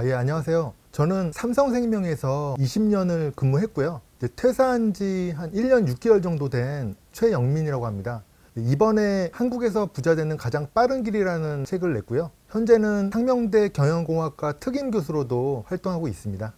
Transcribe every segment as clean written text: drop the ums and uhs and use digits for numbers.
예, 안녕하세요. 저는 삼성생명에서 20년을 근무했고요. 이제 퇴사한 지 한 1년 6개월 정도 된 최영민이라고 합니다. 이번에 한국에서 부자 되는 가장 빠른 길이라는 책을 냈고요. 현재는 상명대 경영공학과 특임 교수로도 활동하고 있습니다.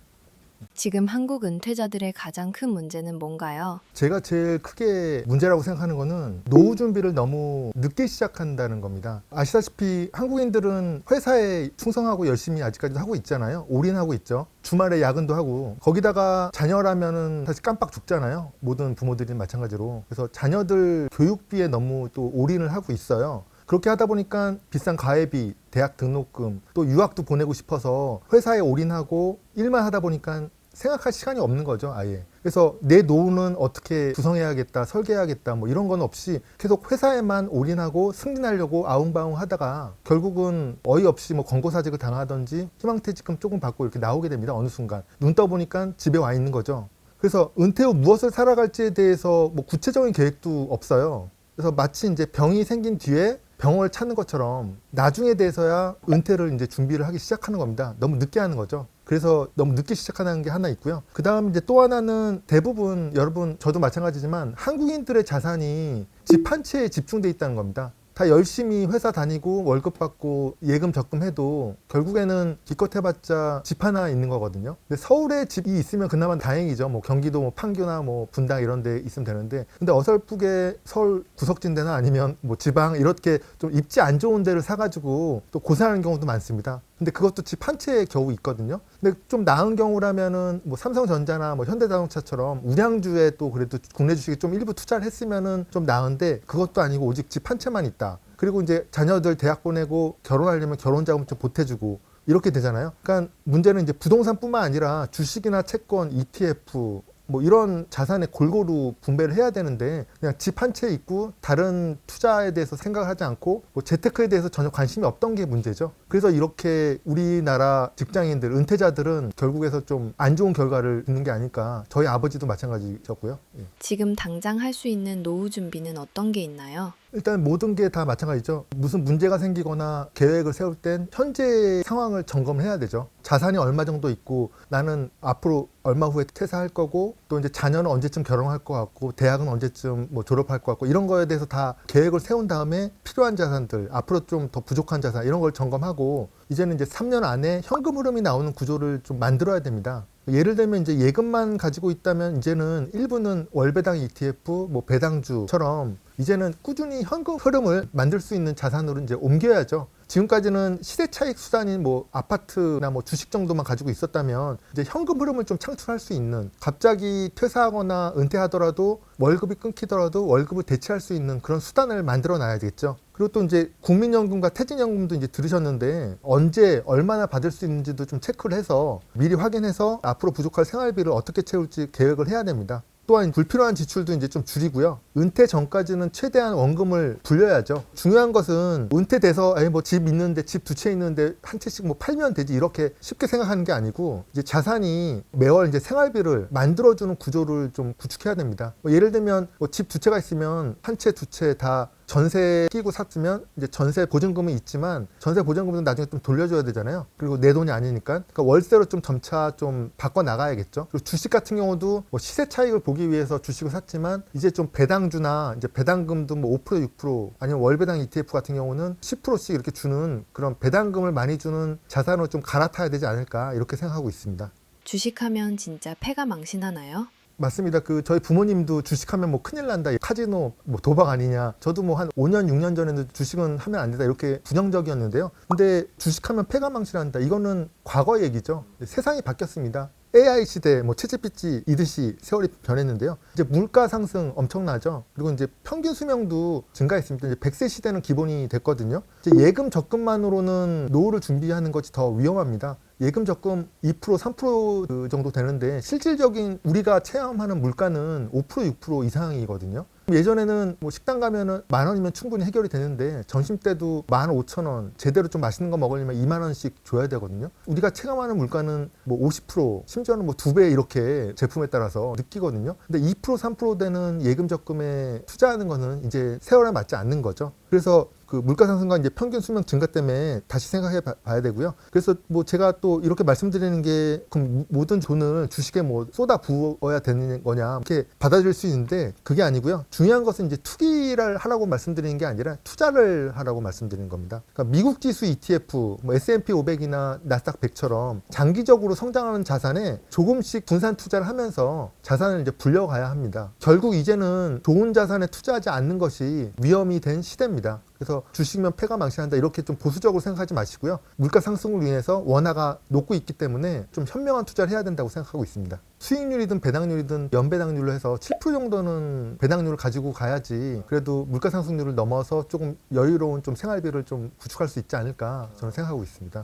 지금 한국 은퇴자들의 가장 큰 문제는 뭔가요? 제가 제일 크게 문제라고 생각하는 거는 노후 준비를 너무 늦게 시작한다는 겁니다. 아시다시피 한국인들은 회사에 충성하고 열심히 아직까지도 하고 있잖아요. 올인하고 있죠. 주말에 야근도 하고, 거기다가 자녀라면은 사실 깜빡 죽잖아요. 모든 부모들이 마찬가지로. 그래서 자녀들 교육비에 너무 또 올인을 하고 있어요. 그렇게 하다 보니까 비싼 가회비, 대학 등록금, 또 유학도 보내고 싶어서 회사에 올인하고 일만 하다 보니까 생각할 시간이 없는 거죠, 아예. 그래서 내 노후는 어떻게 구성해야겠다, 설계해야겠다, 뭐 이런 건 없이 계속 회사에만 올인하고 승진하려고 아웅바웅 하다가 결국은 어이없이 뭐 권고사직을 당하든지 희망퇴직금 조금 받고 이렇게 나오게 됩니다, 어느 순간. 눈 떠보니까 집에 와 있는 거죠. 그래서 은퇴 후 무엇을 살아갈지에 대해서 뭐 구체적인 계획도 없어요. 그래서 마치 이제 병이 생긴 뒤에 병원을 찾는 것처럼 나중에 돼서야 은퇴를 이제 준비를 하기 시작하는 겁니다. 너무 늦게 하는 거죠. 그래서 너무 늦게 시작하는 게 하나 있고요. 그 다음 이제 또 하나는 대부분 여러분 저도 마찬가지지만 한국인들의 자산이 집 한 채에 집중돼 있다는 겁니다. 다 열심히 회사 다니고 월급 받고 예금 적금해도 결국에는 기껏 해봤자 집 하나 있는 거거든요. 근데 서울에 집이 있으면 그나마 다행이죠. 뭐 경기도 뭐 판교나 뭐 분당 이런 데 있으면 되는데, 근데 어설프게 서울 구석진 데나 아니면 뭐 지방 이렇게 좀 입지 안 좋은 데를 사가지고 또 고생하는 경우도 많습니다. 근데 그것도 집 한 채에 겨우 있거든요. 근데 좀 나은 경우라면은 뭐 삼성전자나 뭐 현대자동차처럼 우량주에 또 그래도 국내 주식에 좀 일부 투자를 했으면은 좀 나은데, 그것도 아니고 오직 집 한 채만 있다. 그리고 이제 자녀들 대학 보내고 결혼하려면 결혼자금 좀 보태주고 이렇게 되잖아요. 그러니까 문제는 이제 부동산뿐만 아니라 주식이나 채권, ETF 뭐 이런 자산에 골고루 분배를 해야 되는데 그냥 집 한 채 있고 다른 투자에 대해서 생각하지 않고 뭐 재테크에 대해서 전혀 관심이 없던 게 문제죠. 그래서 이렇게 우리나라 직장인들, 은퇴자들은 결국에서 좀 안 좋은 결과를 듣는 게 아닐까. 저희 아버지도 마찬가지셨고요. 예. 지금 당장 할 수 있는 노후 준비는 어떤 게 있나요? 일단 모든 게 다 마찬가지죠. 무슨 문제가 생기거나 계획을 세울 땐 현재 상황을 점검해야 되죠. 자산이 얼마 정도 있고 나는 앞으로 얼마 후에 퇴사할 거고 또 이제 자녀는 언제쯤 결혼할 것 같고 대학은 언제쯤 뭐 졸업할 것 같고 이런 거에 대해서 다 계획을 세운 다음에 필요한 자산들, 앞으로 좀 더 부족한 자산 이런 걸 점검하고 이제는 이제 3년 안에 현금 흐름이 나오는 구조를 좀 만들어야 됩니다. 예를 들면 이제 예금만 가지고 있다면 이제는 일부는 월배당 ETF, 뭐 배당주처럼 이제는 꾸준히 현금 흐름을 만들 수 있는 자산으로 이제 옮겨야죠. 지금까지는 시세 차익 수단인 뭐 아파트나 뭐 주식 정도만 가지고 있었다면 이제 현금 흐름을 좀 창출할 수 있는, 갑자기 퇴사하거나 은퇴하더라도 월급이 끊기더라도 월급을 대체할 수 있는 그런 수단을 만들어 놔야 되겠죠. 그리고 또 이제 국민연금과 퇴직연금도 이제 들으셨는데 언제 얼마나 받을 수 있는지도 좀 체크를 해서 미리 확인해서 앞으로 부족할 생활비를 어떻게 채울지 계획을 해야 됩니다. 또한 불필요한 지출도 이제 좀 줄이고요. 은퇴 전까지는 최대한 원금을 불려야죠. 중요한 것은 은퇴돼서 뭐 집 있는데 집 두 채 있는데 한 채씩 뭐 팔면 되지 이렇게 쉽게 생각하는 게 아니고 이제 자산이 매월 이제 생활비를 만들어주는 구조를 좀 구축해야 됩니다. 뭐 예를 들면 뭐 집 두 채가 있으면 한 채 두 채 다 전세 끼고 샀으면 이제 전세 보증금은 있지만 전세 보증금은 나중에 좀 돌려줘야 되잖아요. 그리고 내 돈이 아니니까. 그러니까 월세로 좀 점차 좀 바꿔 나가야겠죠. 그리고 주식 같은 경우도 뭐 시세 차익을 보기 위해서 주식을 샀지만 이제 좀 배당주나 이제 배당금도 뭐 5% 6% 아니면 월배당 ETF 같은 경우는 10%씩 이렇게 주는 그런 배당금을 많이 주는 자산으로 좀 갈아타야 되지 않을까 이렇게 생각하고 있습니다. 주식하면 진짜 패가 망신하나요? 맞습니다. 저희 부모님도 주식하면 뭐 큰일 난다, 카지노 뭐 도박 아니냐. 저도 뭐 한 5년 6년 전에도 주식은 하면 안 된다 이렇게 부정적이었는데요. 근데 주식하면 패가 망신한다, 이거는 과거 얘기죠. 세상이 바뀌었습니다. AI 시대, 뭐 채찍빛이 이듯이 세월이 변했는데요. 이제 물가 상승 엄청나죠. 그리고 이제 평균 수명도 증가했습니다. 이제 100세 시대는 기본이 됐거든요. 이제 예금 적금만으로는 노후를 준비하는 것이 더 위험합니다. 예금 적금 2% 3% 정도 되는데 실질적인 우리가 체험하는 물가는 5% 6% 이상이거든요. 예전에는 뭐 식당 가면은 10,000원이면 충분히 해결이 되는데 점심 때도 15,000원, 제대로 좀 맛있는 거 먹으려면 20,000원씩 줘야 되거든요. 우리가 체감하는 물가는 뭐 50%, 심지어는 뭐 2배 이렇게 제품에 따라서 느끼거든요. 근데 2% 3% 되는 예금 적금에 투자하는 거는 이제 세월에 맞지 않는 거죠. 그래서 그 물가 상승과 이제 평균 수명 증가 때문에 다시 생각해 봐야 되고요. 그래서 뭐 제가 또 이렇게 말씀드리는 게 그럼 모든 돈을 주식에 뭐 쏟아 부어야 되는 거냐 이렇게 받아들일 수 있는데 그게 아니고요. 중요한 것은 이제 투기를 하라고 말씀드리는 게 아니라 투자를 하라고 말씀드리는 겁니다. 그러니까 미국 지수 ETF, 뭐 S&P 500이나 나스닥 100처럼 장기적으로 성장하는 자산에 조금씩 분산 투자를 하면서 자산을 이제 불려가야 합니다. 결국 이제는 좋은 자산에 투자하지 않는 것이 위험이 된 시대입니다. 그래서 주식면 패가 망신한다 이렇게 좀 보수적으로 생각하지 마시고요. 물가 상승을 위해서 원화가 녹고 있기 때문에 좀 현명한 투자를 해야 된다고 생각하고 있습니다. 수익률이든 배당률이든 연배당률로 해서 7% 정도는 배당률을 가지고 가야지 그래도 물가 상승률을 넘어서 조금 여유로운 좀 생활비를 좀 구축할 수 있지 않을까 저는 생각하고 있습니다.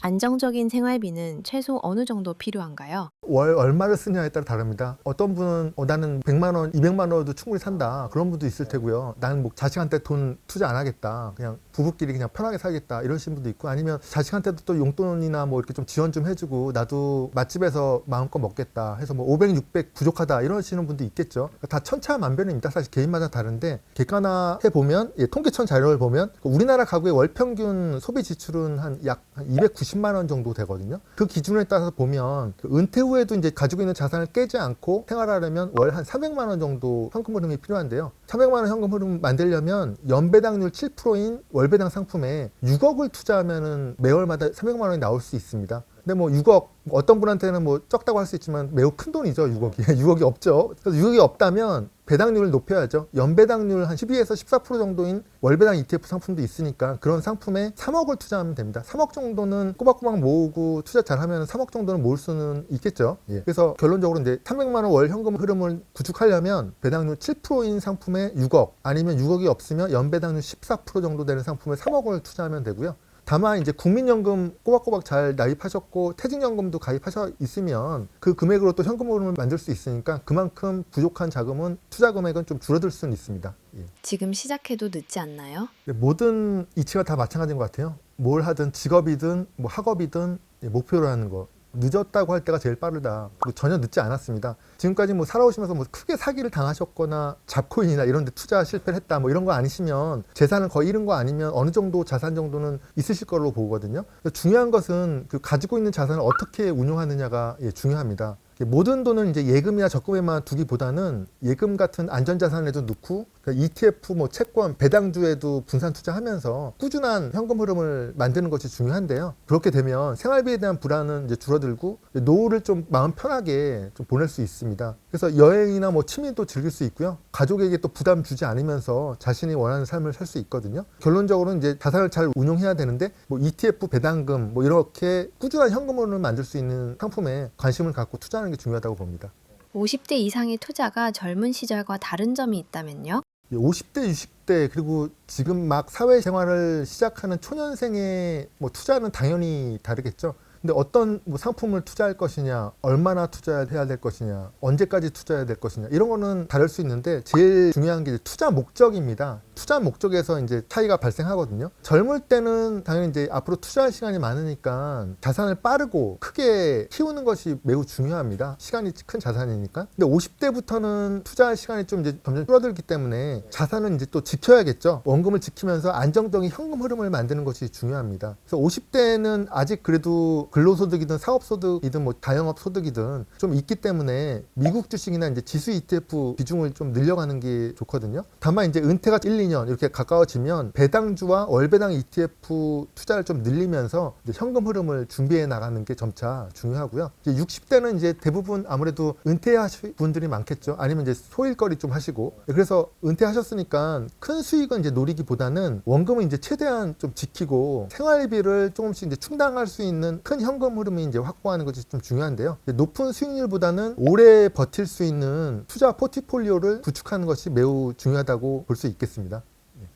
안정적인 생활비는 최소 어느 정도 필요한가요? 월 얼마를 쓰냐에 따라 다릅니다. 어떤 분은 나는 100만 원, 200만 원도 충분히 산다. 그런 분도 있을 테고요. 나는 뭐 자식한테 돈 투자 안 하겠다. 그냥 부부끼리 그냥 편하게 살겠다. 이러신 분도 있고 아니면 자식한테도 또 용돈이나 뭐 이렇게 좀 지원 좀 해주고 나도 맛집에서 마음껏 먹겠다 해서 뭐 500, 600 부족하다 이러시는 분도 있겠죠. 다 천차만별입니다. 사실 개인마다 다른데 객관화해 보면 통계청 자료를 보면 우리나라 가구의 월 평균 소비 지출은 한 약 290만 원 정도 되거든요. 그 기준에 따라서 보면 은퇴 후에도 이제 가지고 있는 자산을 깨지 않고 생활하려면 월 한 300만 원 정도 현금 흐름이 필요한데요. 300만 원 현금 흐름 만들려면 연배당률 7%인 월배당 상품에 6억을 투자하면은 매월마다 300만 원이 나올 수 있습니다. 근데 뭐 6억 어떤 분한테는 뭐 적다고 할 수 있지만 매우 큰 돈이죠. 6억이 6억이 없죠. 그래서 6억이 없다면 배당률을 높여야죠. 연배당률 한 12에서 14% 정도인 월배당 ETF 상품도 있으니까 그런 상품에 3억을 투자하면 됩니다. 3억 정도는 꼬박꼬박 모으고 투자 잘하면 3억 정도는 모을 수는 있겠죠. 그래서 결론적으로 이제 300만 원 월 현금 흐름을 구축하려면 배당률 7%인 상품에 6억 아니면 6억이 없으면 연배당률 14% 정도 되는 상품에 3억을 투자하면 되고요. 다만 이제 국민연금 꼬박꼬박 잘 가입하셨고 퇴직연금도 가입하셔 있으면 그 금액으로 또 현금 흐름을 만들 수 있으니까 그만큼 부족한 자금은 투자 금액은 좀 줄어들 수는 있습니다. 지금 시작해도 늦지 않나요? 모든 이치가 다 마찬가지인 것 같아요. 뭘 하든 직업이든 뭐 학업이든 목표로 하는 거. 늦었다고 할 때가 제일 빠르다. 그리고 전혀 늦지 않았습니다. 지금까지 뭐 살아오시면서 뭐 크게 사기를 당하셨거나 잡코인이나 이런 데 투자 실패를 했다 뭐 이런 거 아니시면 재산을 거의 잃은 거 아니면 어느 정도 자산 정도는 있으실 거로 보거든요. 중요한 것은 그 가지고 있는 자산을 어떻게 운용하느냐가 중요합니다. 모든 돈을 이제 예금이나 적금에만 두기보다는 예금 같은 안전자산에도 넣고 ETF, 뭐 채권, 배당주에도 분산 투자하면서 꾸준한 현금 흐름을 만드는 것이 중요한데요. 그렇게 되면 생활비에 대한 불안은 이제 줄어들고 노후를 좀 마음 편하게 좀 보낼 수 있습니다. 그래서 여행이나 뭐 취미도 즐길 수 있고요. 가족에게 또 부담 주지 않으면서 자신이 원하는 삶을 살 수 있거든요. 결론적으로는 이제 자산을 잘 운용해야 되는데 뭐 ETF, 배당금 뭐 이렇게 꾸준한 현금 흐름을 만들 수 있는 상품에 관심을 갖고 투자하는 게 중요하다고 봅니다. 50대 이상의 투자가 젊은 시절과 다른 점이 있다면요? 50대, 60대 그리고 지금 막 사회생활을 시작하는 초년생의 뭐 투자는 당연히 다르겠죠. 근데 어떤 뭐 상품을 투자할 것이냐, 얼마나 투자해야 될 것이냐, 언제까지 투자해야 될 것이냐 이런 거는 다를 수 있는데 제일 중요한 게 투자 목적입니다. 투자 목적에서 이제 차이가 발생하거든요. 젊을 때는 당연히 이제 앞으로 투자할 시간이 많으니까 자산을 빠르고 크게 키우는 것이 매우 중요합니다. 시간이 큰 자산이니까. 근데 50대부터는 투자할 시간이 좀 이제 점점 줄어들기 때문에 자산은 이제 또 지켜야겠죠. 원금을 지키면서 안정적인 현금 흐름을 만드는 것이 중요합니다. 그래서 50대는 아직 그래도 근로소득이든 사업소득이든 뭐 자영업소득이든 좀 있기 때문에 미국 주식이나 이제 지수 ETF 비중을 좀 늘려가는 게 좋거든요. 다만 이제 은퇴가 1, 2년 이렇게 가까워지면 배당주와 월배당 ETF 투자를 좀 늘리면서 이제 현금 흐름을 준비해 나가는 게 점차 중요하고요. 이제 60대는 이제 대부분 아무래도 은퇴하실 분들이 많겠죠. 아니면 이제 소일거리 좀 하시고 그래서 은퇴하셨으니까 큰 수익은 이제 노리기보다는 원금은 이제 최대한 좀 지키고 생활비를 조금씩 이제 충당할 수 있는 큰 현금 흐름이 이제 확보하는 것이 좀 중요한데요. 높은 수익률보다는 오래 버틸 수 있는 투자 포트폴리오를 구축하는 것이 매우 중요하다고 볼 수 있겠습니다.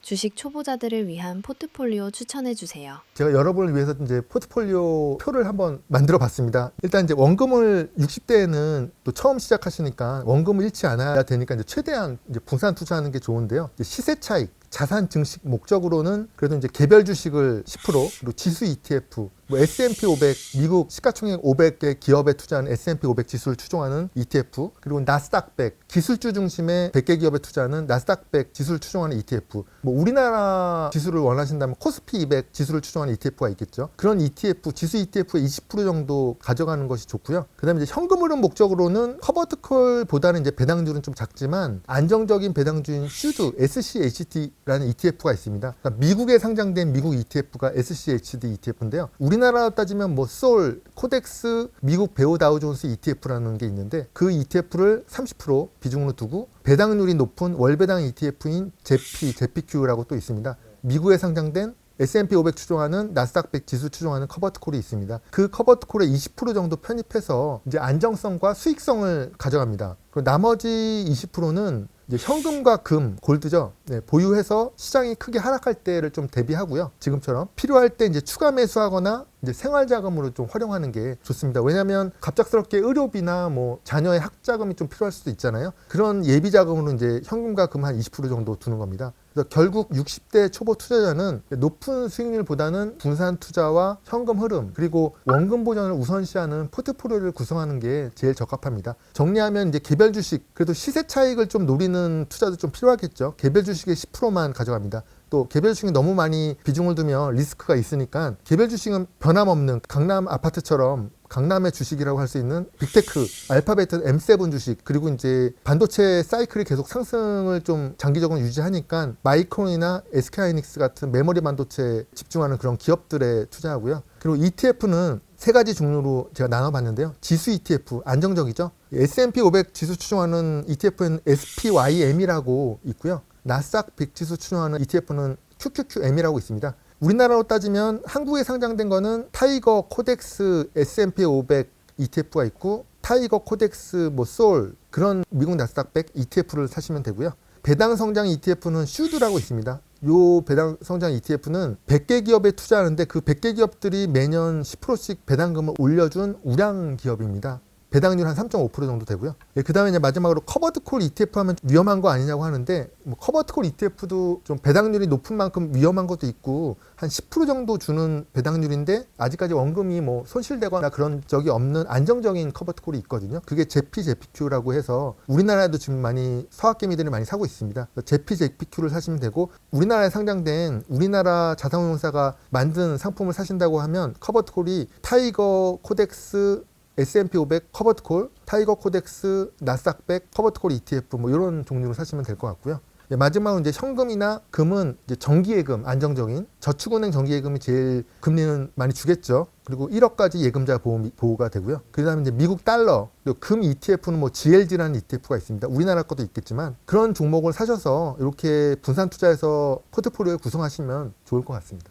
주식 초보자들을 위한 포트폴리오 추천해 주세요. 제가 여러분을 위해서 이제 포트폴리오 표를 한번 만들어 봤습니다. 일단 이제 원금을 60대에는 또 처음 시작하시니까 원금을 잃지 않아야 되니까 이제 최대한 이제 분산 투자하는 게 좋은데요. 이제 시세 차익, 자산 증식 목적으로는 그래도 이제 개별 주식을 10% 그리고 지수 ETF 뭐 S&P 500, 미국 시가총액 500개 기업에 투자하는 S&P 500 지수를 추종하는 ETF, 그리고 나스닥 100, 기술주 중심의 100개 기업에 투자하는 나스닥 100 지수를 추종하는 ETF, 뭐 우리나라 지수를 원하신다면 코스피 200 지수를 추종하는 ETF가 있겠죠. 그런 ETF, 지수 ETF의 20% 정도 가져가는 것이 좋고요. 그 다음에 이제 현금 흐름 목적으로는 커버드콜보다는 이제 배당률은 좀 작지만 안정적인 배당주인 슈드, SCHD라는 ETF가 있습니다. 그러니까 미국에 상장된 미국 ETF가 SCHD ETF인데요. 우리나라로 따지면 뭐 솔, 코덱스, 미국 배우 다우존스 ETF라는 게 있는데 그 ETF를 30% 비중으로 두고 배당률이 높은 월배당 ETF인 제피Q라고 또 있습니다. 미국에 상장된 S&P 500 추종하는 나스닥 100 지수 추종하는 커버트콜이 있습니다. 그 커버트콜에 20% 정도 편입해서 이제 안정성과 수익성을 가져갑니다. 그리고 나머지 20%는 이제 현금과 금, 골드죠. 네, 보유해서 시장이 크게 하락할 때를 좀 대비하고요. 지금처럼 필요할 때 이제 추가 매수하거나 이제 생활 자금으로 좀 활용하는 게 좋습니다. 왜냐하면 갑작스럽게 의료비나 뭐 자녀의 학자금이 좀 필요할 수도 있잖아요. 그런 예비 자금으로 이제 현금과 금 한 20% 정도 두는 겁니다. 그래서 결국 60대 초보 투자자는 높은 수익률보다는 분산 투자와 현금 흐름 그리고 원금 보전을 우선시하는 포트폴리오를 구성하는 게 제일 적합합니다. 정리하면 이제 개별 주식, 그래도 시세 차익을 좀 노리는 투자도 좀 필요하겠죠. 개별 주식의 10%만 가져갑니다. 또 개별 주식이 너무 많이 비중을 두면 리스크가 있으니까 개별 주식은 변함없는 강남 아파트처럼 강남의 주식이라고 할 수 있는 빅테크, 알파벳 M7 주식, 그리고 이제 반도체 사이클이 계속 상승을 좀 장기적으로 유지하니까 마이크론이나 SK하이닉스 같은 메모리 반도체에 집중하는 그런 기업들에 투자하고요. 그리고 ETF는 세 가지 종류로 제가 나눠봤는데요. 지수 ETF, 안정적이죠. S&P 500 지수 추종하는 ETF는 SPYM이라고 있고요. 나스닥 100 지수 추종하는 ETF는 QQQM이라고 있습니다. 우리나라로 따지면 한국에 상장된 거는 타이거, 코덱스, S&P 500 ETF가 있고 타이거, 코덱스, 뭐 솔 그런 미국 나스닥 100 ETF를 사시면 되고요. 배당 성장 ETF는 슈드라고 있습니다. 요 배당 성장 ETF는 100개 기업에 투자하는데 그 100개 기업들이 매년 10%씩 배당금을 올려준 우량 기업입니다. 배당률 한 3.5% 정도 되고요. 그 다음에 이제 마지막으로 커버드콜 ETF 하면 위험한 거 아니냐고 하는데 뭐 커버드콜 ETF도 좀 배당률이 높은 만큼 위험한 것도 있고 한 10% 정도 주는 배당률인데 아직까지 원금이 뭐 손실되거나 그런 적이 없는 안정적인 커버드콜이 있거든요. 그게 제피Q라고 해서 우리나라에도 지금 많이 서학개미들이 많이 사고 있습니다. 제피Q를 사시면 되고 우리나라에 상장된 우리나라 자산운용사가 만든 상품을 사신다고 하면 커버드콜이 타이거, 코덱스, S&P 500 커버드콜, 타이거 코덱스, 나스닥 100 커버드콜 ETF 뭐 이런 종류로 사시면 될 것 같고요. 마지막으로 이제 현금이나 금은 이제 정기예금 안정적인 저축은행 정기예금이 제일 금리는 많이 주겠죠. 그리고 1억까지 예금자 보호가 되고요. 그다음에 이제 미국 달러, 그리고 금 ETF는 뭐 GLD라는 ETF가 있습니다. 우리나라 것도 있겠지만 그런 종목을 사셔서 이렇게 분산 투자해서 포트폴리오를 구성하시면 좋을 것 같습니다.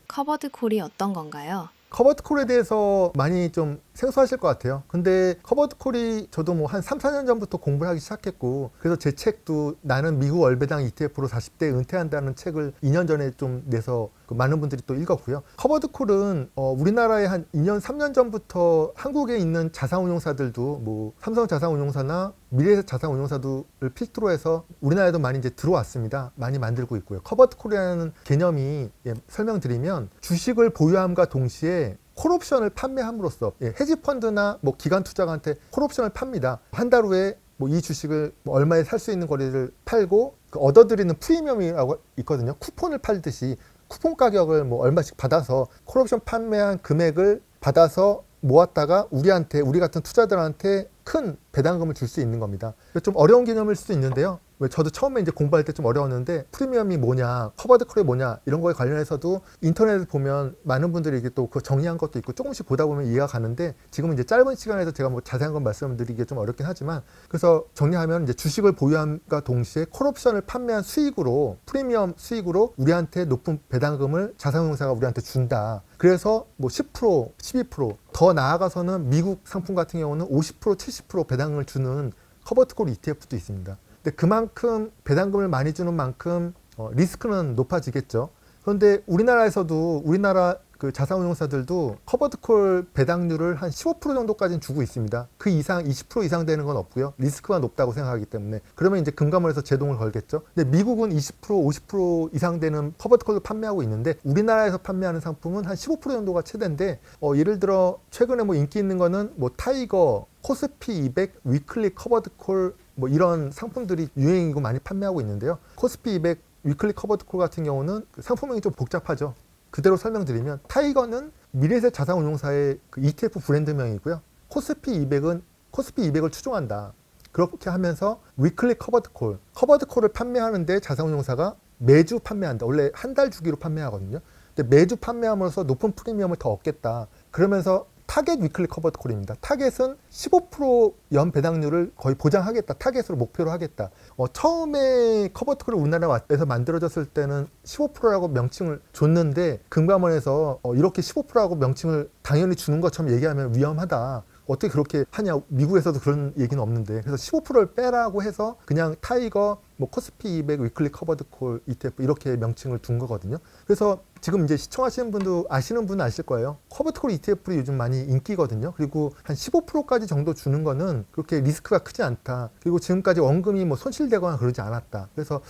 커버드콜이 어떤 건가요? 커버드콜에 대해서 많이 좀 생소하실 것 같아요. 근데 커버드콜이 저도 뭐 한 3, 4년 전부터 공부를 하기 시작했고 그래서 제 책도 나는 미국 월배당 ETF로 40대 은퇴한다는 책을 2년 전에 좀 내서 많은 분들이 또 읽었고요. 커버드콜은 우리나라에 한 2년, 3년 전부터 한국에 있는 자산운용사들도 뭐 삼성 자산운용사나 미래에셋 자산운용사들을 필두로 해서 우리나라에도 많이 이제 들어왔습니다. 많이 만들고 있고요. 커버드콜이라는 개념이 설명드리면 주식을 보유함과 동시에 콜옵션을 판매함으로써 헤지펀드나 뭐 기관 투자가한테 콜옵션을 팝니다. 한 달 후에 뭐 이 주식을 뭐 얼마에 살 수 있는 거래를 팔고 그 얻어들이는 프리미엄이라고 있거든요. 쿠폰을 팔듯이 쿠폰 가격을 뭐 얼마씩 받아서 콜옵션 판매한 금액을 받아서 모았다가 우리 같은 투자들한테 큰 배당금을 줄 수 있는 겁니다. 좀 어려운 개념일 수도 있는데요. 저도 처음에 이제 공부할 때 좀 어려웠는데 프리미엄이 뭐냐, 커버드콜이 뭐냐 이런 거에 관련해서도 인터넷을 보면 많은 분들이 이게 또 그 정리한 것도 있고 조금씩 보다 보면 이해가 가는데 지금은 이제 짧은 시간에서 제가 뭐 자세한 건 말씀드리기 좀 어렵긴 하지만 그래서 정리하면 이제 주식을 보유함과 동시에 콜옵션을 판매한 수익으로 프리미엄 수익으로 우리한테 높은 배당금을 자산운용사가 우리한테 준다. 그래서 뭐 10%, 12% 나아가서는 미국 상품 같은 경우는 50%, 70% 배당을 주는 커버드콜 ETF도 있습니다. 근데 그만큼 배당금을 많이 주는 만큼 리스크는 높아지겠죠. 그런데 우리나라에서도 우리나라 그 자산운용사들도 커버드콜 배당률을 한 15% 정도까지는 주고 있습니다. 그 이상 20% 이상 되는 건 없고요. 리스크가 높다고 생각하기 때문에. 그러면 이제 금감원에서 제동을 걸겠죠. 근데 미국은 20% 50% 이상 되는 커버드콜을 판매하고 있는데 우리나라에서 판매하는 상품은 한 15% 정도가 최대인데 예를 들어 최근에 뭐 인기 있는 거는 뭐 타이거, 코스피 200 위클리 커버드콜 뭐 이런 상품들이 유행이고 많이 판매하고 있는데요. 코스피 200 위클리 커버드콜 같은 경우는 상품명이 좀 복잡하죠. 그대로 설명드리면 타이거는 미래에셋 자산운용사의 그 ETF 브랜드명이고요. 코스피 200은 코스피 200을 추종한다. 그렇게 하면서 위클리 커버드콜을 판매하는데 자산운용사가 매주 판매한다. 원래 한 달 주기로 판매하거든요. 근데 매주 판매하면서 높은 프리미엄을 더 얻겠다. 그러면서 타겟 위클리 커버드콜입니다. 타겟은 15% 배당률을 거의 보장하겠다. 타겟으로 목표로 하겠다. 처음에 커버드콜이 우리나라에서 만들어졌을 때는 15%라고 명칭을 줬는데 금감원에서 이렇게 15%라고 명칭을 당연히 주는 것처럼 얘기하면 위험하다. 어떻게 그렇게 하냐. 미국에서도 그런 얘기는 없는데. 그래서 15%를 빼라고 해서 그냥 타이거, 뭐 코스피 200 위클리 커버드콜 ETF 이렇게 명칭을 둔 거거든요. 그래서 지금 이제 시청하시는 분도 아시는 분은 아실 거예요. 커버드콜 ETF도 요즘 많이 인기거든요. 그리고 한 15%까지 정도 주는 거는 그렇게 리스크가 크지 않다. 그리고 지금까지 원금이 뭐 손실되거나 그러지 않았다. 그래서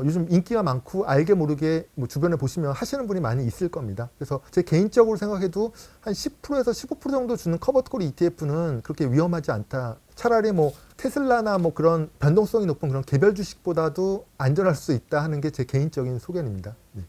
요즘 인기가 많고 알게 모르게 뭐 주변에 보시면 하시는 분이 많이 있을 겁니다. 그래서 제 개인적으로 생각해도 한 10%에서 15% 정도 주는 커버드콜 ETF는 그렇게 위험하지 않다. 차라리 뭐 테슬라나 뭐 그런 변동성이 높은 그런 개별 주식보다도 안전할 수 있다 하는 게 제 개인적인 소견입니다. 네.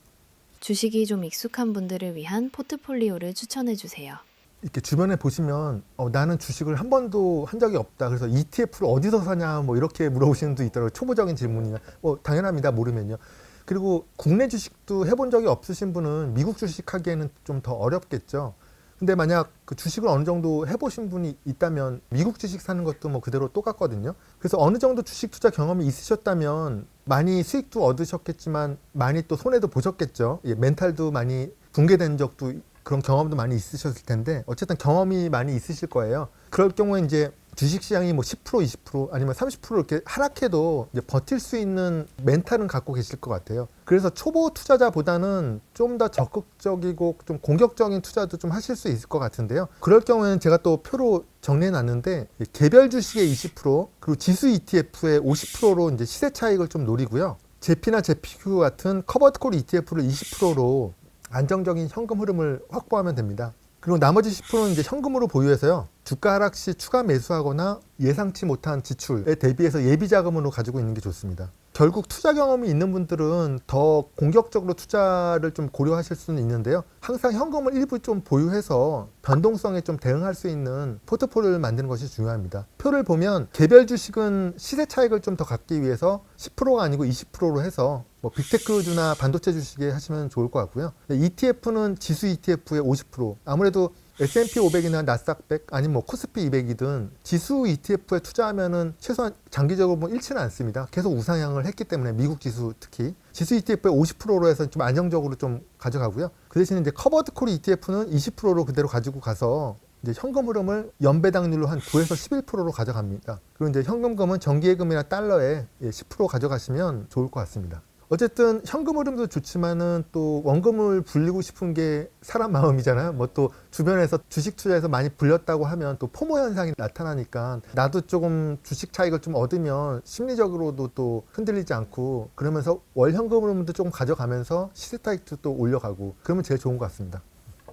주식이 좀 익숙한 분들을 위한 포트폴리오를 추천해 주세요. 이렇게 주변에 보시면 나는 주식을 한 번도 한 적이 없다. 그래서 ETF를 어디서 사냐 뭐 이렇게 물어보시는 분도 있더라고요. 초보적인 질문이나 당연합니다. 모르면요. 그리고 국내 주식도 해본 적이 없으신 분은 미국 주식 하기에는 좀 더 어렵겠죠. 근데 만약 그 주식을 어느 정도 해보신 분이 있다면 미국 주식 사는 것도 뭐 그대로 똑같거든요. 그래서 어느 정도 주식 투자 경험이 있으셨다면 많이 수익도 얻으셨겠지만 많이 또 손해도 보셨겠죠. 멘탈도 많이 붕괴된 적도 그런 경험도 많이 있으셨을 텐데 어쨌든 경험이 많이 있으실 거예요. 그럴 경우에 이제 주식시장이 뭐 10% 20% 아니면 30% 이렇게 하락해도 이제 버틸 수 있는 멘탈은 갖고 계실 것 같아요. 그래서 초보 투자자보다는 좀 더 적극적이고 좀 공격적인 투자도 좀 하실 수 있을 것 같은데요. 그럴 경우에는 제가 또 표로 정리해 놨는데 개별 주식의 20% 그리고 지수 ETF의 50%로 이제 시세 차익을 좀 노리고요. 제피나 제피큐 같은 커버드콜 ETF를 20%로 안정적인 현금 흐름을 확보하면 됩니다. 그리고 나머지 10%는 이제 현금으로 보유해서요. 주가 하락 시 추가 매수하거나 예상치 못한 지출에 대비해서 예비 자금으로 가지고 있는 게 좋습니다. 결국 투자 경험이 있는 분들은 더 공격적으로 투자를 좀 고려하실 수는 있는데요. 항상 현금을 일부 좀 보유해서 변동성에 좀 대응할 수 있는 포트폴리오를 만드는 것이 중요합니다. 표를 보면 개별 주식은 시세 차익을 좀 더 갖기 위해서 10%가 아니고 20%로 해서 뭐 빅테크주나 반도체 주식에 하시면 좋을 것 같고요. ETF는 지수 ETF의 50%. 아무래도 S&P 500이나 나스닥 100 아니면 뭐 코스피 200이든 지수 ETF에 투자하면은 최소한 장기적으로 뭐 잃지는 않습니다. 계속 우상향을 했기 때문에 미국 지수 특히 지수 ETF의 50%로 해서 좀 안정적으로 좀 가져가고요. 그 대신에 이제 커버드콜 ETF는 20%로 그대로 가지고 가서 이제 현금 흐름을 연배당률로 한 9에서 11%로 가져갑니다. 그리고 이제 현금금은 정기예금이나 달러에 10% 가져가시면 좋을 것 같습니다. 어쨌든 현금 흐름도 좋지만은 또 원금을 불리고 싶은 게 사람 마음이잖아요. 뭐 또 주변에서 주식 투자에서 많이 불렸다고 하면 또 포모 현상이 나타나니까 나도 조금 주식 차익을 좀 얻으면 심리적으로도 또 흔들리지 않고 그러면서 월 현금 흐름도 조금 가져가면서 시세 차익도 또 올려가고 그러면 제일 좋은 것 같습니다.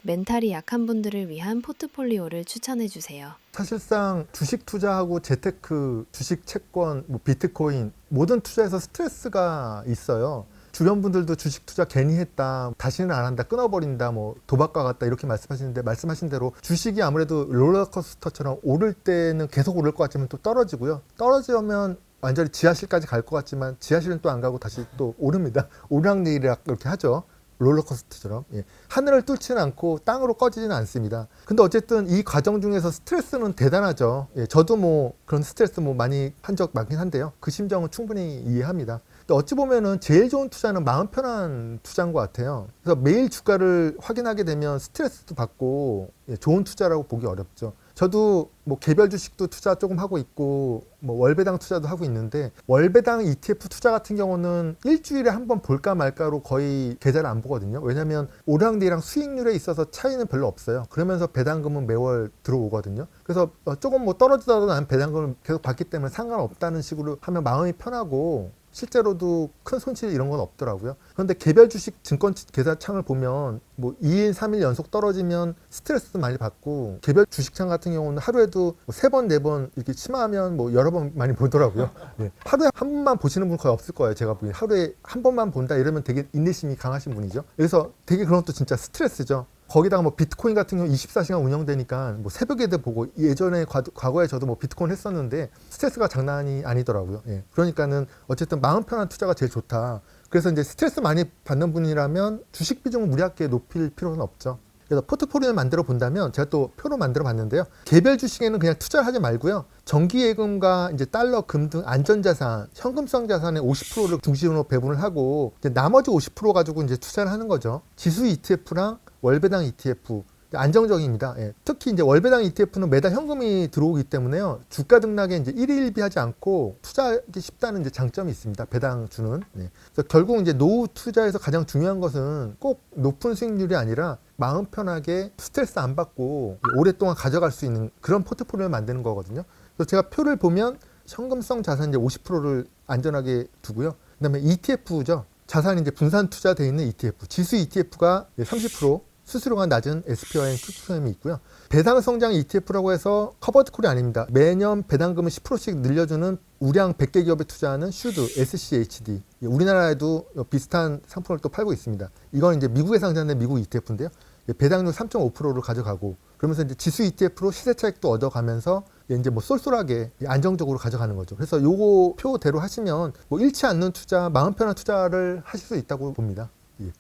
멘탈이 약한 분들을 위한 포트폴리오를 추천해 주세요. 사실상 주식 투자하고 재테크, 주식 채권, 뭐 비트코인 모든 투자에서 스트레스가 있어요. 주변 분들도 주식 투자 괜히 했다, 다시는 안 한다, 끊어버린다, 뭐 도박과 같다 이렇게 말씀하시는데 말씀하신 대로 주식이 아무래도 롤러코스터처럼 오를 때는 계속 오를 것 같지만 또 떨어지고요. 떨어지면 완전히 지하실까지 갈 것 같지만 지하실은 또 안 가고 다시 또 오릅니다. 오르락내리락 이렇게 하죠. 롤러코스터처럼. 하늘을 뚫지는 않고 땅으로 꺼지지는 않습니다. 근데 어쨌든 이 과정 중에서 스트레스는 대단하죠. 저도 뭐 그런 스트레스 뭐 많이 한 적 많긴 한데요. 그 심정은 충분히 이해합니다. 근데 어찌 보면은 제일 좋은 투자는 마음 편한 투자인 것 같아요. 그래서 매일 주가를 확인하게 되면 스트레스도 받고 좋은 투자라고 보기 어렵죠. 저도 뭐 개별 주식도 투자 조금 하고 있고 뭐 월배당 투자도 하고 있는데 월배당 ETF 투자 같은 경우는 일주일에 한 번 볼까 말까로 거의 계좌를 안 보거든요. 왜냐하면 오랑뒤랑 수익률에 있어서 차이는 별로 없어요. 그러면서 배당금은 매월 들어오거든요. 그래서 조금 뭐 떨어지더라도 나는 배당금을 계속 받기 때문에 상관없다는 식으로 하면 마음이 편하고 실제로도 큰 손실 이런 건 없더라고요. 그런데 개별 주식 증권 계좌창을 보면 뭐 2일, 3일 연속 떨어지면 스트레스도 많이 받고 개별 주식창 같은 경우는 하루에도 뭐 3번, 4번 이렇게 심하면 뭐 여러 번 많이 보더라고요. 네. 하루에 한 번만 보시는 분 거의 없을 거예요. 제가 보기엔 하루에 한 번만 본다 이러면 되게 인내심이 강하신 분이죠. 그래서 되게 그런 것도 진짜 스트레스죠. 거기다가 뭐 비트코인 같은 경우 24시간 운영되니까 뭐 새벽에도 보고 예전에 과거에 저도 뭐 비트코인 했었는데 스트레스가 장난이 아니더라고요. 예. 그러니까는 어쨌든 마음 편한 투자가 제일 좋다. 그래서 이제 스트레스 많이 받는 분이라면 주식 비중을 무리하게 높일 필요는 없죠. 그래서 포트폴리오를 만들어 본다면 제가 또 표로 만들어 봤는데요. 개별 주식에는 그냥 투자를 하지 말고요. 정기예금과 이제 달러, 금 등 안전자산, 현금성 자산의 50%를 중심으로 배분을 하고 이제 나머지 50% 가지고 이제 투자를 하는 거죠. 지수 ETF랑 월배당 ETF 안정적입니다. 예. 특히 이제 월배당 ETF는 매달 현금이 들어오기 때문에요. 주가 등락에 이제 일일비하지 않고 투자하기 쉽다는 이제 장점이 있습니다. 배당 주는. 네. 그래서 결국 이제 노후 투자에서 가장 중요한 것은 꼭 높은 수익률이 아니라 마음 편하게 스트레스 안 받고 오랫동안 가져갈 수 있는 그런 포트폴리오를 만드는 거거든요. 그래서 제가 표를 보면 현금성 자산 이제 50%를 안전하게 두고요. 그다음에 ETF죠. 자산이 이제 분산 투자되어 있는 ETF, 지수 ETF가 30%, 수수료가 낮은 SPYN QQM이 있고요. 배당 성장 ETF라고 해서 커버드 콜이 아닙니다. 매년 배당금을 10%씩 늘려주는 우량 100개 기업에 투자하는 슈드, SCHD. 우리나라에도 비슷한 상품을 또 팔고 있습니다. 이건 이제 미국에 상장된 미국 ETF인데요. 배당률 3.5%를 가져가고 그러면서 이제 지수 ETF로 시세 차익도 얻어가면서 이제 뭐 쏠쏠하게 안정적으로 가져가는 거죠. 그래서 요거 표대로 하시면 뭐 잃지 않는 투자, 마음 편한 투자를 하실 수 있다고 봅니다. 예.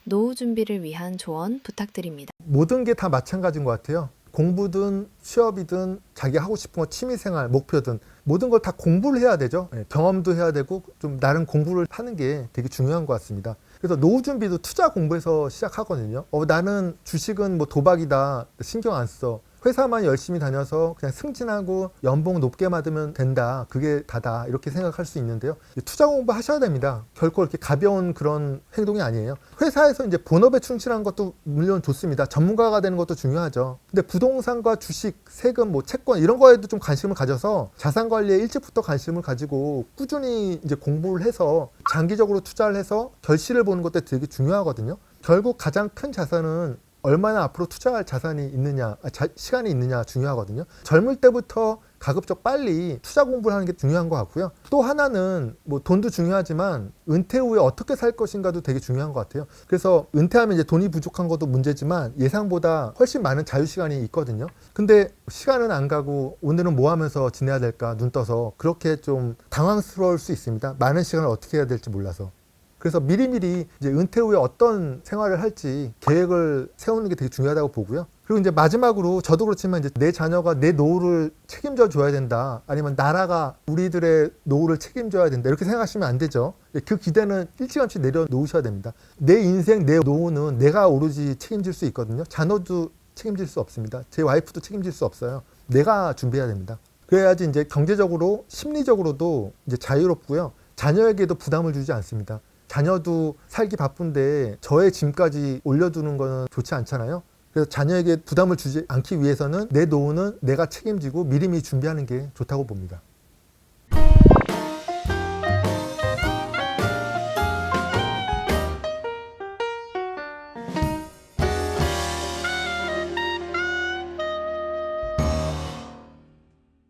노후 준비를 위한 조언 부탁드립니다. 모든 게 다 마찬가지인 것 같아요. 공부든 취업이든 자기 하고 싶은 거 취미생활, 목표든 모든 걸 다 공부를 해야 되죠. 예, 경험도 해야 되고 좀 나름 공부를 하는 게 되게 중요한 것 같습니다. 그래서 노후 준비도 투자 공부에서 시작하거든요. 나는 주식은 뭐 도박이다. 신경 안 써. 회사만 열심히 다녀서 그냥 승진하고 연봉 높게 받으면 된다. 그게 다다. 이렇게 생각할 수 있는데요. 투자 공부 하셔야 됩니다. 결코 이렇게 가벼운 그런 행동이 아니에요. 회사에서 이제 본업에 충실한 것도 물론 좋습니다. 전문가가 되는 것도 중요하죠. 근데 부동산과 주식, 세금, 뭐 채권 이런 거에도 좀 관심을 가져서 자산 관리에 일찍부터 관심을 가지고 꾸준히 이제 공부를 해서 장기적으로 투자를 해서 결실을 보는 것도 되게 중요하거든요. 결국 가장 큰 자산은 얼마나 앞으로 투자할 자산이 있느냐, 시간이 있느냐 중요하거든요. 젊을 때부터 가급적 빨리 투자 공부를 하는 게 중요한 것 같고요. 또 하나는 뭐 돈도 중요하지만 은퇴 후에 어떻게 살 것인가도 되게 중요한 것 같아요. 그래서 은퇴하면 이제 돈이 부족한 것도 문제지만 예상보다 훨씬 많은 자유 시간이 있거든요. 근데 시간은 안 가고 오늘은 뭐 하면서 지내야 될까 눈 떠서 그렇게 좀 당황스러울 수 있습니다. 많은 시간을 어떻게 해야 될지 몰라서. 그래서 미리미리 이제 은퇴 후에 어떤 생활을 할지 계획을 세우는 게 되게 중요하다고 보고요. 그리고 이제 마지막으로 저도 그렇지만 이제 내 자녀가 내 노후를 책임져 줘야 된다. 아니면 나라가 우리들의 노후를 책임져야 된다. 이렇게 생각하시면 안 되죠. 그 기대는 일찌감치 내려놓으셔야 됩니다. 내 인생, 내 노후는 내가 오로지 책임질 수 있거든요. 자녀도 책임질 수 없습니다. 제 와이프도 책임질 수 없어요. 내가 준비해야 됩니다. 그래야지 이제 경제적으로, 심리적으로도 이제 자유롭고요. 자녀에게도 부담을 주지 않습니다. 자녀도 살기 바쁜데 저의 짐까지 올려두는 거는 좋지 않잖아요. 그래서 자녀에게 부담을 주지 않기 위해서는 내 노후는 내가 책임지고 미리미리 준비하는 게 좋다고 봅니다.